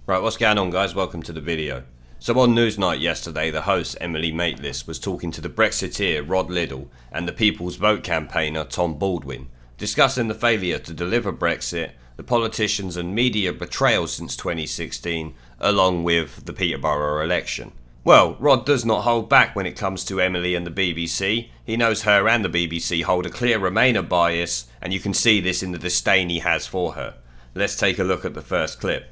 Right, what's going on, guys? Welcome to the video. So on Newsnight yesterday, the host Emily Maitlis was talking to the Brexiteer Rod Liddle and the People's Vote campaigner Tom Baldwin, discussing the failure to deliver Brexit, the politicians and media betrayal since 2016, along with the Peterborough election. Well, Rod does not hold back when it comes to Emily and the BBC. He knows her and the BBC hold a clear Remainer bias, and you can see this in the disdain he has for her. Let's take a look at the first clip.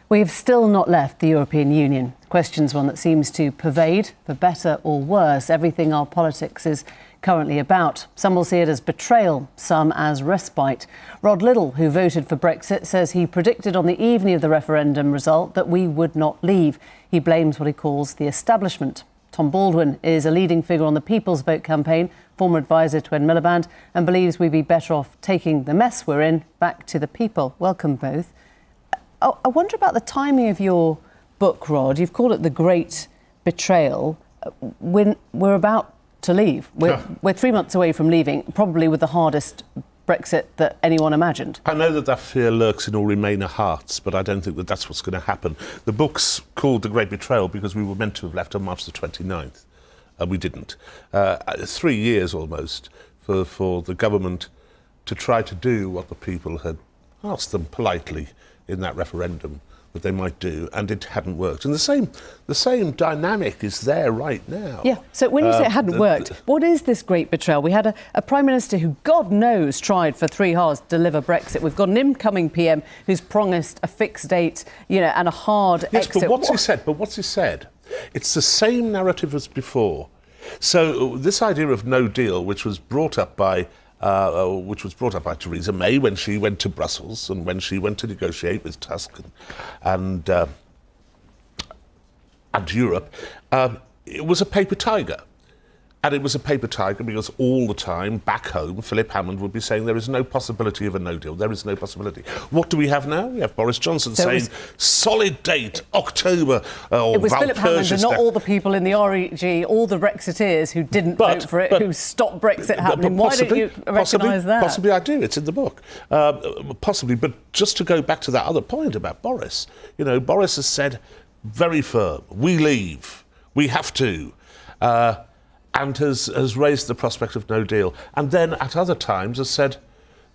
We've still not left the European Union. The question's one that seems to pervade, for better or worse, everything our politics is currently about. Some will see it as betrayal, some as respite. Rod Liddle, who voted for Brexit, says he predicted on the evening of the referendum result that we would not leave. He blames what he calls the establishment. Tom Baldwin is a leading figure on the People's Vote campaign, former advisor to Ed Miliband, and believes we'd be better off taking the mess we're in back to the people. Welcome both. I wonder about the timing of your book, Rod. You've called it The Great Betrayal. When we're about to leave. We're 3 months away from leaving, probably with the hardest Brexit that anyone imagined. I know that fear lurks in all Remainer hearts, but I don't think that that's what's going to happen. The book's called The Great Betrayal because we were meant to have left on March the 29th, and we didn't. 3 years almost for the government to try to do what the people had asked them politely in that referendum that they might do, and it hadn't worked. And the same dynamic is there right now. Yeah, so when you say it hadn't worked, what is this great betrayal? We had a Prime Minister who, God knows, tried for 3 hours to deliver Brexit. We've got an incoming PM who's promised a fixed date, and a hard exit. But what's he said? It's the same narrative as before. So this idea of no deal, which was brought up by Theresa May when she went to Brussels and when she went to negotiate with Tusk and Europe, it was a paper tiger. And it was a paper tiger because all the time, back home, Philip Hammond would be saying there is no possibility of a no deal. There is no possibility. What do we have now? We have Boris Johnson saying solid date, October. It was Philip Hammond and not all the people in the REG, all the Brexiteers who didn't vote for it, who stopped Brexit happening. Why don't you recognise that? Possibly I do. It's in the book. Possibly. But just to go back to that other point about Boris, Boris has said very firm, we leave, we have to. And has raised the prospect of no deal. And then at other times has said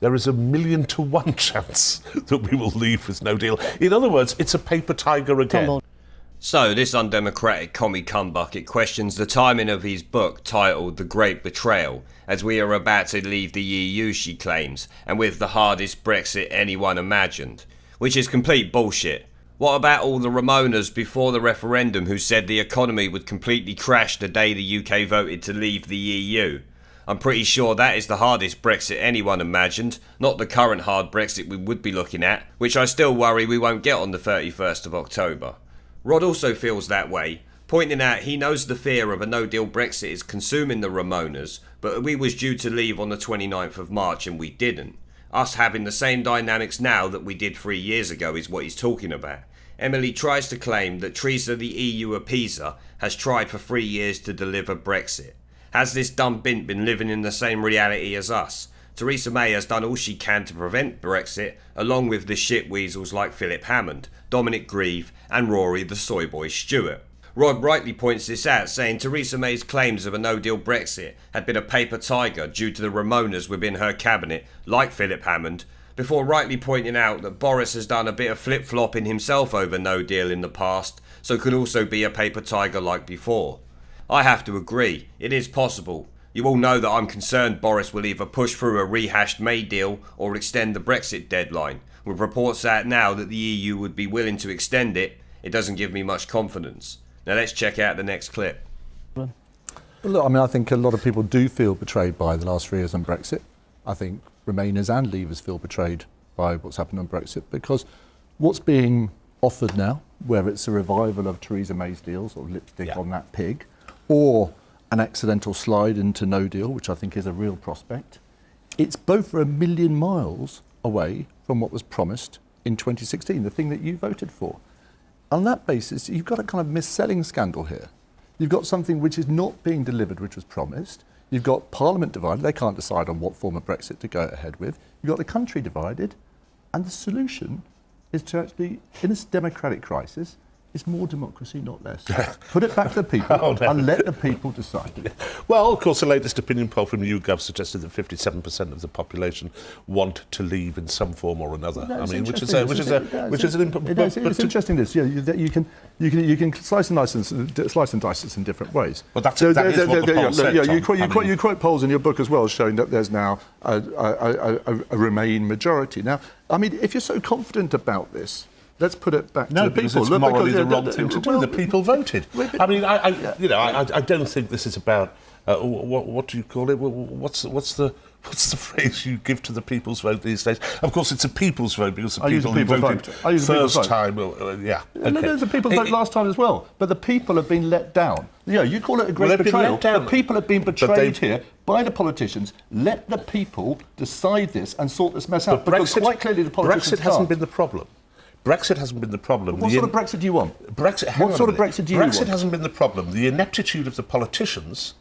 there is 1,000,000 to 1 chance that we will leave with no deal. In other words, it's a paper tiger again. So this undemocratic commie cumbucket questions the timing of his book titled The Great Betrayal, as we are about to leave the EU, she claims, and with the hardest Brexit anyone imagined, which is complete bullshit. What about all the remoaners before the referendum who said the economy would completely crash the day the UK voted to leave the EU? I'm pretty sure that is the hardest Brexit anyone imagined, not the current hard Brexit we would be looking at, which I still worry we won't get on the 31st of October. Rod also feels that way, pointing out he knows the fear of a no-deal Brexit is consuming the remoaners, but we was due to leave on the 29th of March and we didn't. Us having the same dynamics now that we did 3 years ago is what he's talking about. Emily tries to claim that Theresa the EU appeaser has tried for 3 years to deliver Brexit. Has this dumb bint been living in the same reality as us? Theresa May has done all she can to prevent Brexit, along with the shit weasels like Philip Hammond, Dominic Grieve and Rory the Soy Boy Stewart. Rod rightly points this out, saying Theresa May's claims of a no-deal Brexit had been a paper tiger due to the remoaners within her cabinet, like Philip Hammond, before rightly pointing out that Boris has done a bit of flip-flopping himself over no deal in the past, so could also be a paper tiger like before. I have to agree, it is possible. You all know that I'm concerned Boris will either push through a rehashed May deal or extend the Brexit deadline. With reports out now that the EU would be willing to extend it, it doesn't give me much confidence. Now let's check out the next clip. Well, look, I think a lot of people do feel betrayed by the last 3 years on Brexit. I think Remainers and Leavers feel betrayed by what's happened on Brexit, because what's being offered now, whether it's a revival of Theresa May's deals or lipstick on that pig, or an accidental slide into no deal, which I think is a real prospect, it's both a million miles away from what was promised in 2016, the thing that you voted for. On that basis, you've got a kind of mis-selling scandal here. You've got something which is not being delivered, which was promised. You've got Parliament divided. They can't decide on what form of Brexit to go ahead with. You've got the country divided. And the solution is to actually, in this democratic crisis, it's more democracy, not less. Put it back to the people and let the people decide. Well, of course, the latest opinion poll from YouGov suggested that 57% of the population want to leave in some form or another. No, I mean, which is it's an important. It's interesting. This, you can slice and dice this in different ways. Well, that is what the poll said, you quote polls in your book as well, showing that there's now a Remain majority. Now, I mean, if you're so confident about this, let's put it back to the people. It's morally the wrong thing to do. The people voted. I mean, I don't think this is about what do you call it? What's the phrase you give to the people's vote these days? Of course, it's a people's vote because the people who voted first time. There's a people's vote last time as well, but the people have been let down. Yeah, you call it a great betrayal. The people have been betrayed here by the politicians. Let the people decide this and sort this mess out. Because quite clearly, the politicians hasn't been the problem. Brexit hasn't been the problem. What sort of Brexit do you want? What sort of Brexit do you want? Brexit hasn't been the problem. The ineptitude of the politicians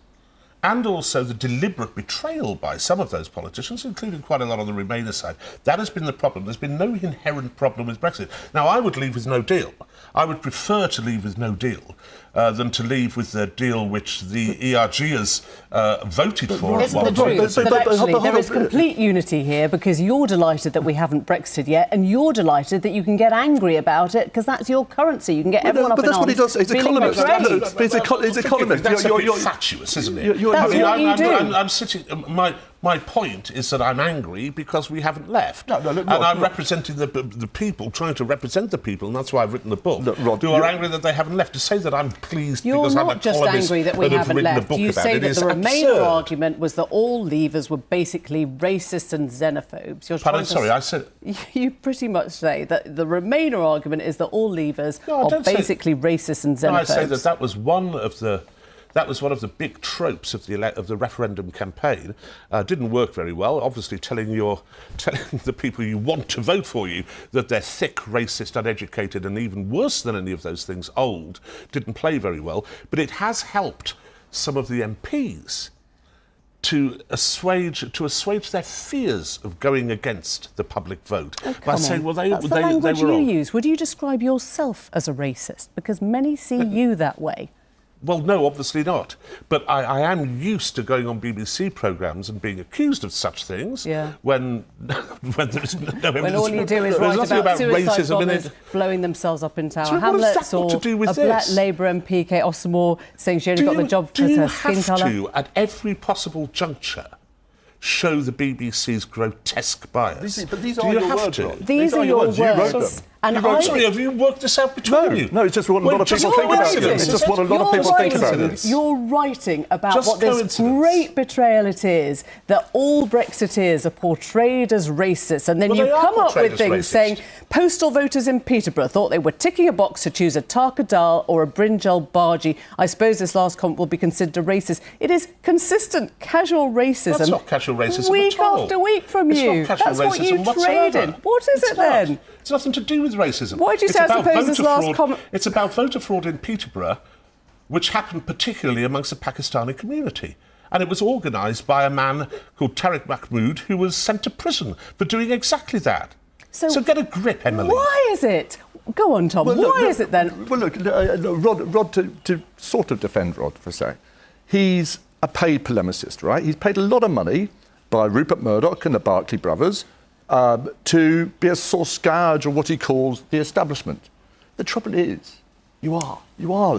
and also the deliberate betrayal by some of those politicians, including quite a lot on the Remainer side, that has been the problem. There's been no inherent problem with Brexit. Now, I would leave with no deal. I would prefer to leave with no deal than to leave with the deal which the ERGers voted for. Isn't the truth that actually there is complete unity here because you're delighted that we haven't Brexited yet and you're delighted that you can get angry about it because that's your currency. You can get everyone up in arms. But that's what he does. He's economist. He's economist. That's a bit fatuous, isn't it? That's what you do. I'm sitting... My point is that I'm angry because we haven't left. And I'm representing the people, trying to represent the people, and that's why I've written the book, who are angry that they haven't left. To say that I'm pleased because I'm a columnist. You're not just angry that we haven't left. You say that the Remainer argument was that all leavers were basically racist and xenophobes. I said... You pretty much say that the Remainer argument is that all leavers are basically racist and xenophobes. No, I say that was one of the... That was one of the big tropes of the referendum campaign. Didn't work very well. Obviously, telling the people you want to vote for you that they're thick, racist, uneducated, and even worse than any of those things, old, didn't play very well. But it has helped some of the MPs to assuage their fears of going against the public vote by saying, well, that's the language you use. Would you describe yourself as a racist? Because many see you that way. Well, no, obviously not. But I am used to going on BBC programmes and being accused of such things when there is no evidence. When all you do is write about suicide bombers blowing themselves up in Tower Hamlets, or a black Labour MP, Kate Ossamore, saying she only got the job for her skin colour. Do you have to, at every possible juncture, show the BBC's grotesque bias? But these are your words. These are your words. Sorry, have you worked this out between you? No, it's just what a lot of people think about it. It's just what a lot of people think about it. You're writing about what this great betrayal it is, that all Brexiteers are portrayed as racist, and then you come up with things saying postal voters in Peterborough thought they were ticking a box to choose a Tarka Dal or a Brinjal Bhaji. I suppose this last comment will be considered a racist. It is consistent, casual racism. That's not casual racism week at all. After week from you. That's what you trade in. What is it then? It's nothing to do with racism. Why do you say I suppose this last comment? It's about voter fraud in Peterborough, which happened particularly amongst the Pakistani community. And it was organised by a man called Tariq Mahmood, who was sent to prison for doing exactly that. So get a grip, Emily. Why is it? Go on, Tom. Why is it then? Well, look, Rod, to sort of defend Rod for a sec, he's a paid polemicist, right? He's paid a lot of money by Rupert Murdoch and the Barclay brothers to be a sort of scourge of what he calls the establishment. The trouble is, you are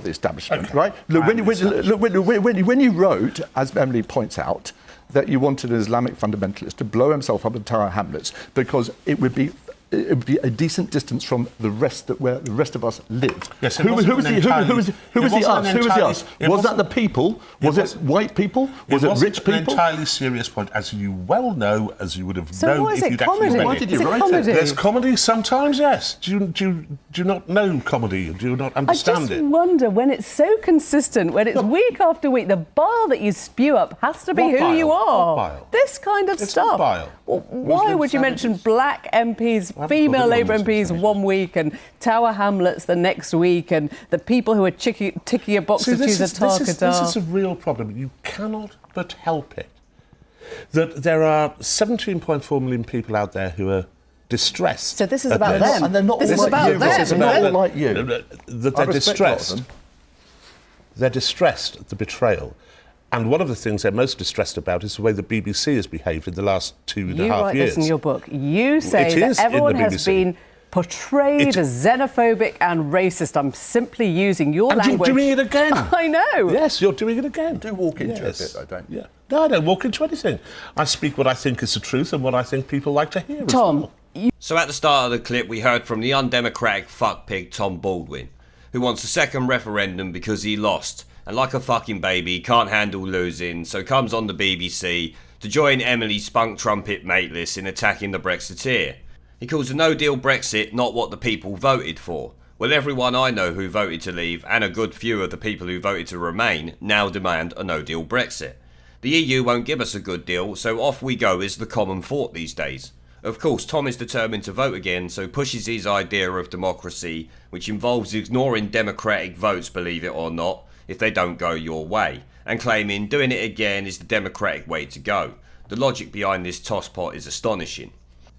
the establishment, right? Look, when you wrote, as Emily points out, that you wanted an Islamic fundamentalist to blow himself up in Tower Hamlets because it would be a decent distance from the rest where the rest of us live. Yes, who was the us? Who was the us? Was that the people? Was it white people? Was it rich people? An entirely serious point, as you well know, as you would have known if you'd actually read it. Why did you write it? There's comedy sometimes, yes. Do you not know comedy? Do you not understand it? I just wonder, when it's so consistent, when it's week after week, the bile that you spew up has to be who you are. This kind of stuff. Bile. Why would you mention black MPs, female Labour MPs one week, and Tower Hamlets the next week, and the people who are ticking a box to choose a Tarka Dal? This is a real problem. You cannot but help it that there are 17.4 million people out there who are distressed. So this is at about them. And they're not This all is like about you. them. This is about all like you. That I they're respect a lot of distressed. them. They're distressed at the betrayal. And one of the things they're most distressed about is the way the BBC has behaved in the last 2.5 years. You write this in your book. You say It is that in the everyone has BBC. been portrayed as xenophobic and racist. I'm simply using your And language. you're doing it again. I know. Yes, you're doing it again. Do walk into Yes. it a bit, though, don't you? Yeah. No, I don't walk into anything. I speak what I think is the truth and what I think people like to hear. as Tom, well. So at the start of the clip, we heard from the undemocratic fuckpig Tom Baldwin, who wants a second referendum because he lost, and like a fucking baby, can't handle losing, so comes on the BBC to join Emily Spunk Trumpet Maitlis in attacking the Brexiteer. He calls a no-deal Brexit not what the people voted for. Well, everyone I know who voted to leave, and a good few of the people who voted to remain, now demand a no-deal Brexit. The EU won't give us a good deal, so off we go is the common thought these days. Of course, Tom is determined to vote again, so pushes his idea of democracy, which involves ignoring democratic votes, believe it or not, if they don't go your way, and claiming doing it again is the democratic way to go. The logic behind this tosspot is astonishing.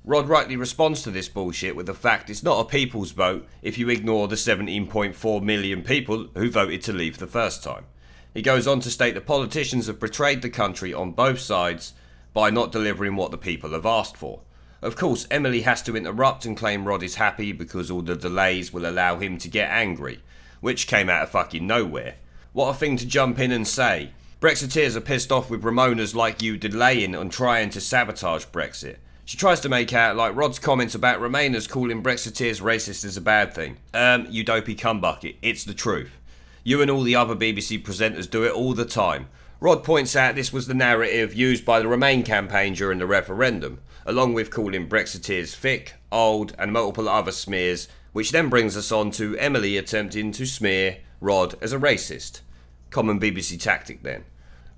Rod rightly responds to this bullshit with the fact it's not a people's vote if you ignore the 17.4 million people who voted to leave the first time. He goes on to state that politicians have betrayed the country on both sides by not delivering what the people have asked for. Of course, Emily has to interrupt and claim Rod is happy because all the delays will allow him to get angry, which came out of fucking nowhere. What a thing to jump in and say. Brexiteers are pissed off with remoaners like you delaying and trying to sabotage Brexit. She tries to make out like Rod's comments about Remainers calling Brexiteers racist is a bad thing. You dopey cumbucket, it's the truth. You and all the other BBC presenters do it all the time. Rod points out this was the narrative used by the Remain campaign during the referendum, along with calling Brexiteers thick, old and multiple other smears, which then brings us on to Emily attempting to smear Rod as a racist. Common BBC tactic then.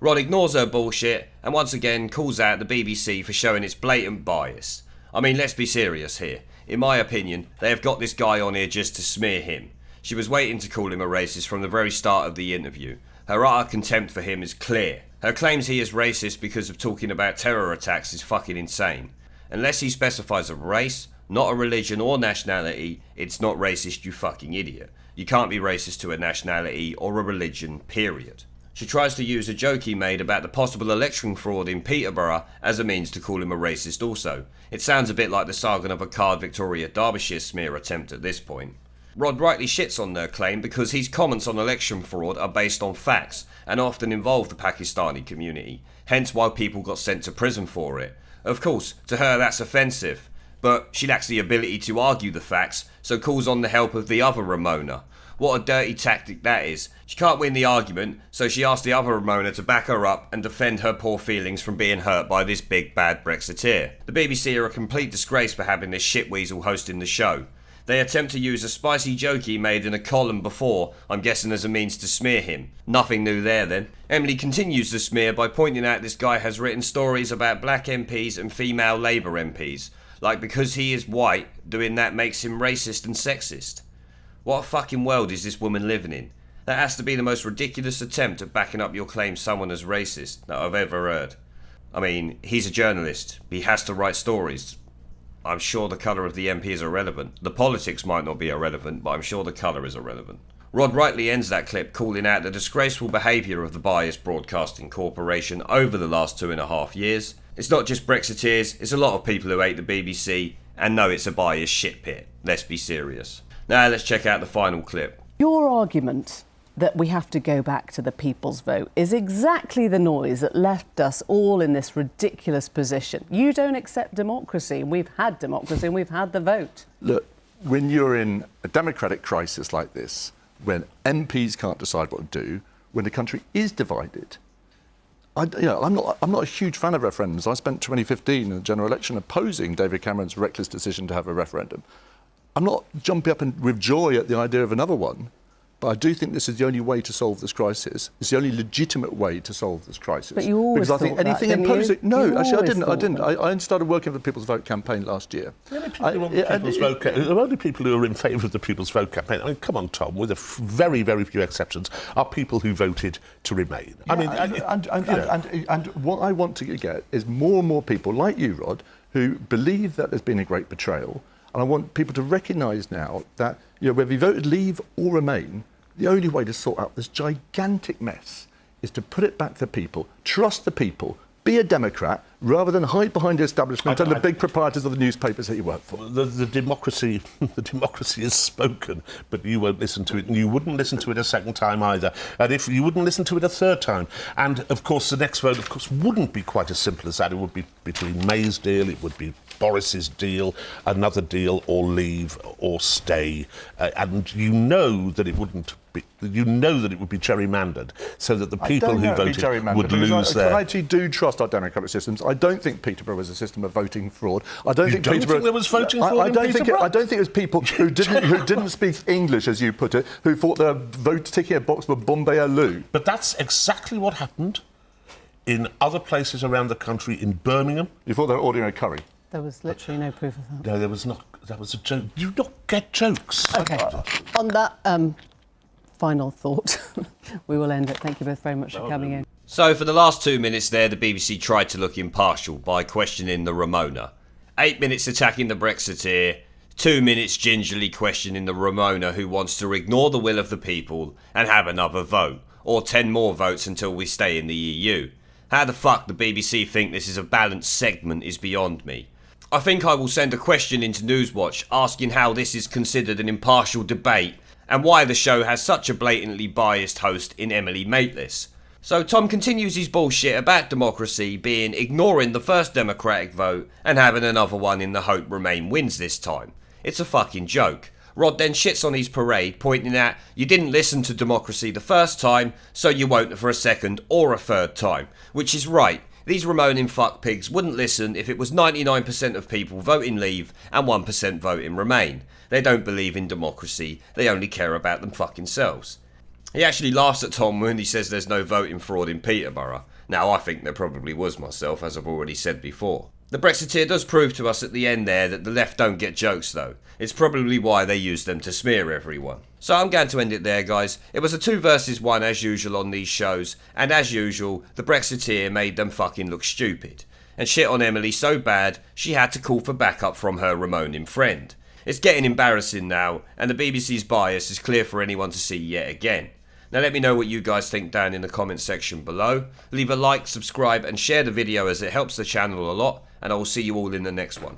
Rod ignores her bullshit and once again calls out the BBC for showing its blatant bias. I mean, let's be serious here. In my opinion, they have got this guy on here just to smear him. She was waiting to call him a racist from the very start of the interview. Her utter contempt for him is clear. Her claims he is racist because of talking about terror attacks is fucking insane. Unless he specifies a race, not a religion or nationality, it's not racist, you fucking idiot. You can't be racist to a nationality or a religion, period. She tries to use a joke he made about the possible election fraud in Peterborough as a means to call him a racist also. It sounds a bit like the Sargon of Akkad Victoria Derbyshire smear attempt at this point. Rod rightly shits on their claim because his comments on election fraud are based on facts and often involve the Pakistani community, hence why people got sent to prison for it. Of course, to her that's offensive, but she lacks the ability to argue the facts, so calls on the help of the other remoaner. What a dirty tactic that is. She can't win the argument, so she asks the other remoaner to back her up and defend her poor feelings from being hurt by this big bad Brexiteer. The BBC are a complete disgrace for having this shitweasel hosting the show. They attempt to use a spicy joke he made in a column before, I'm guessing as a means to smear him. Nothing new there then. Emily continues the smear by pointing out this guy has written stories about black MPs and female Labour MPs. Like because he is white, doing that makes him racist and sexist. What a fucking world is this woman living in? That has to be the most ridiculous attempt at backing up your claim someone is racist that I've ever heard. I mean, he's a journalist. He has to write stories. I'm sure the colour of the MP is irrelevant. The politics might not be irrelevant, but I'm sure the colour is irrelevant. Rod rightly ends that clip calling out the disgraceful behaviour of the biased broadcasting corporation over the last 2.5 years. It's not just Brexiteers, it's a lot of people who hate the BBC and know it's a biased shit pit. Let's be serious. Now let's check out the final clip. Your argument that we have to go back to the people's vote is exactly the noise that left us all in this ridiculous position. You don't accept democracy, and we've had democracy and we've had the vote. Look, when you're in a democratic crisis like this, when MPs can't decide what to do, when the country is divided, I'm not a huge fan of referendums. I spent 2015 in the general election opposing David Cameron's reckless decision to have a referendum. I'm not jumping up with joy at the idea of another one, but I do think this is the only way to solve this crisis. It's the only legitimate way to solve this crisis. But you always because I think thought anything that, didn't imposing. you? No, You actually, always I didn't. thought that. I started working for the People's Vote campaign last year. The only people who are in favour of the People's Vote campaign, I mean, come on, Tom, with very, very few exceptions, are people who voted to remain. And what I want to get is more and more people like you, Rod, who believe that there's been a great betrayal. And I want people to recognise now that, whether you voted Leave or Remain, the only way to sort out this gigantic mess is to put it back to the people, trust the people, be a Democrat, rather than hide behind the establishment and the big proprietors of the newspapers that you work for. The democracy is spoken, but you won't listen to it, and you wouldn't listen to it a second time either. And if you wouldn't listen to it a third time, and of course the next vote, of course, wouldn't be quite as simple as that. It would be between May's deal, it would be Boris's deal, another deal, or leave or stay, and you know that it wouldn't be. You know that it would be gerrymandered, so that the people who voted would lose their. I actually do trust our democratic systems. I don't think Peterborough was a system of voting fraud. I don't think Peterborough. Think there was voting fraud I don't think it was people who didn't speak English, as you put it, who thought their vote ticking a box were Bombay Aloo. But that's exactly what happened in other places around the country. In Birmingham, you thought they were ordinary curry. There was literally no proof of that. No, there was not. That was a joke. You don't get jokes. OK. On that final thought, we will end it. Thank you both very much for coming in. So for the last 2 minutes there, the BBC tried to look impartial by questioning the remoaner. 8 minutes attacking the Brexiteer, 2 minutes gingerly questioning the remoaner who wants to ignore the will of the people and have another vote, or 10 more votes until we stay in the EU. How the fuck the BBC think this is a balanced segment is beyond me. I think I will send a question into Newswatch asking how this is considered an impartial debate and why the show has such a blatantly biased host in Emily Maitlis. So Tom continues his bullshit about democracy being ignoring the first democratic vote and having another one in the hope Remain wins this time. It's a fucking joke. Rod then shits on his parade, pointing out you didn't listen to democracy the first time, so you won't for a second or a third time. Which is right. These Remoaning fuckpigs wouldn't listen if it was 99% of people voting Leave and 1% voting Remain. They don't believe in democracy, they only care about them fucking selves. He actually laughs at Tom when he says there's no voting fraud in Peterborough. Now I think there probably was myself, as I've already said before. The Brexiteer does prove to us at the end there that the left don't get jokes though. It's probably why they use them to smear everyone. So I'm going to end it there, guys. It was a 2 versus 1 as usual on these shows, and as usual, the Brexiteer made them fucking look stupid. And shit on Emily so bad, she had to call for backup from her Remoaning friend. It's getting embarrassing now, and the BBC's bias is clear for anyone to see yet again. Now let me know what you guys think down in the comments section below. Leave a like, subscribe and share the video as it helps the channel a lot, and I will see you all in the next one.